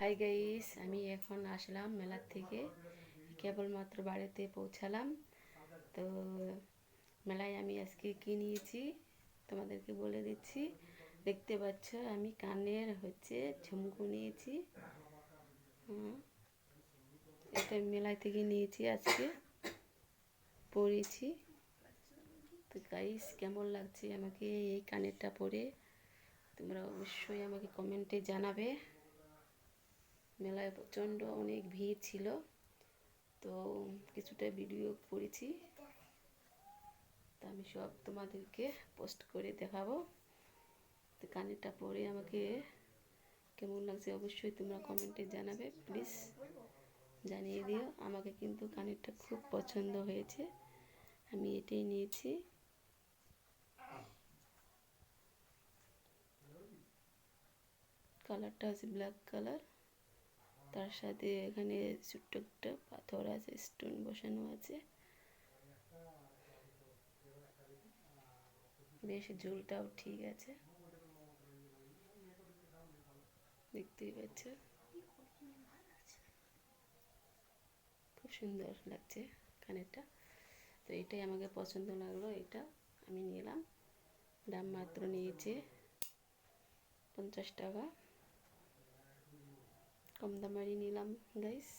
Hi guys, আমি এখন আসলাম মেলার থেকে, কেবলমাত্র বাড়িতে পৌঁছালাম। তো মেলায় আমি আজকে কি নিয়েছি তোমাদেরকে বলে দিচ্ছি। দেখতে পাচ্ছ আমি কানের ঝুমকো নিয়েছি। এটা মেলায় থেকে নিয়েছি, আজকে পরেছি। তো গাইস, কেমন লাগছে আমাকে এই কানেরটা পরে তোমরা অবশ্যই আমাকে কমেন্টে জানাবে। মেলায় প্রচণ্ড অনেক ভিড় ছিল, তো কিছুটা ভিডিও করেছি, তা আমি সব তোমাদেরকে পোস্ট করে দেখাবো। তো কানেরটা পরে আমাকে কেমন লাগছে অবশ্যই তোমরা কমেন্টে জানাবে, প্লিজ জানিয়ে দিও। আমাকে কিন্তু কানেরটা খুব পছন্দ হয়েছে, আমি এটাই নিয়েছি। কালারটা আছে ব্ল্যাক কালার, তার সাথে এখানে ছোট্ট একটা পাথর আছে, স্টোন বসানো আছে। বেশ ঝুলটাও ঠিক আছে, দেখতেই পাচ্ছ খুব সুন্দর লাগছে কানেরটা। তো এটাই আমাকে পছন্দ লাগলো, এটা আমি নিলাম। দাম মাত্র নিয়েছে 50 টাকা, কম দামারই নিলাম গাইস।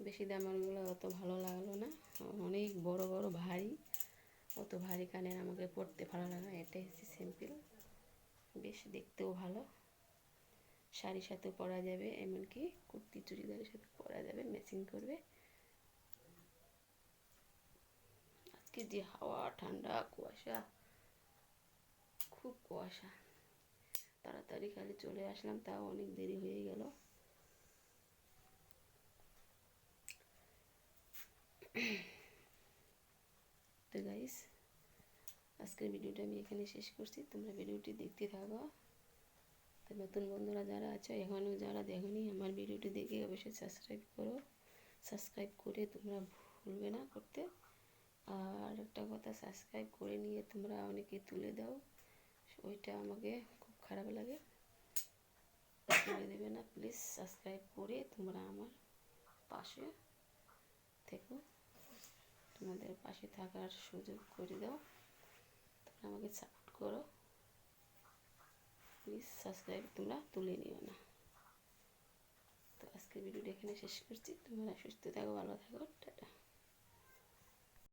বেশি দামেরগুলো অত ভালো লাগলো না, অনেক বড় বড় ভারী, অত ভারী কানের আমাকে পরতে ভালো লাগে না। এটাই হচ্ছে সিম্পল, বেশ দেখতেও ভালো, শাড়ির সাথে পরা যাবে, এমনকি কুর্তি চুড়িদারের সাথে পরা যাবে, ম্যাচিং করবে। আজকে যে হাওয়া, ঠান্ডা, কুয়াশা, খুব কুয়াশা। তাড়াতাড়ি খালি চলে আসলাম, তাও অনেক দেরি হয়ে গেল। তো গাইস, আজকের ভিডিওটা আমি এখানে শেষ করছি, তোমরা ভিডিওটি দেখতে থাকো। তো নতুন বন্ধুরা যারা আছো, এখনও যারা দেখোনি আমার ভিডিওটি দেখে অবশ্যই সাবস্ক্রাইব করো। সাবস্ক্রাইব করে তোমরা ভুলবে না করতে। আর একটা কথা, সাবস্ক্রাইব করে নিয়ে তোমরা অনেকে তুলে দাও, ওইটা আমাকে খুব খারাপ লাগে। তুলে দেবে না, প্লিজ সাবস্ক্রাইব করে তোমরা আমার পাশে থেকো, তোমাদের পাশে থাকার সুযোগ করে দাও, তোমরা আমাকে সাপোর্ট করো। প্লিজ সাবস্ক্রাইব তোমরা তুলে নিও না। তো আজকের ভিডিওটা এখানে শেষ করছি, তোমরা সুস্থ থাকো, ভালো থাকো, টাটা।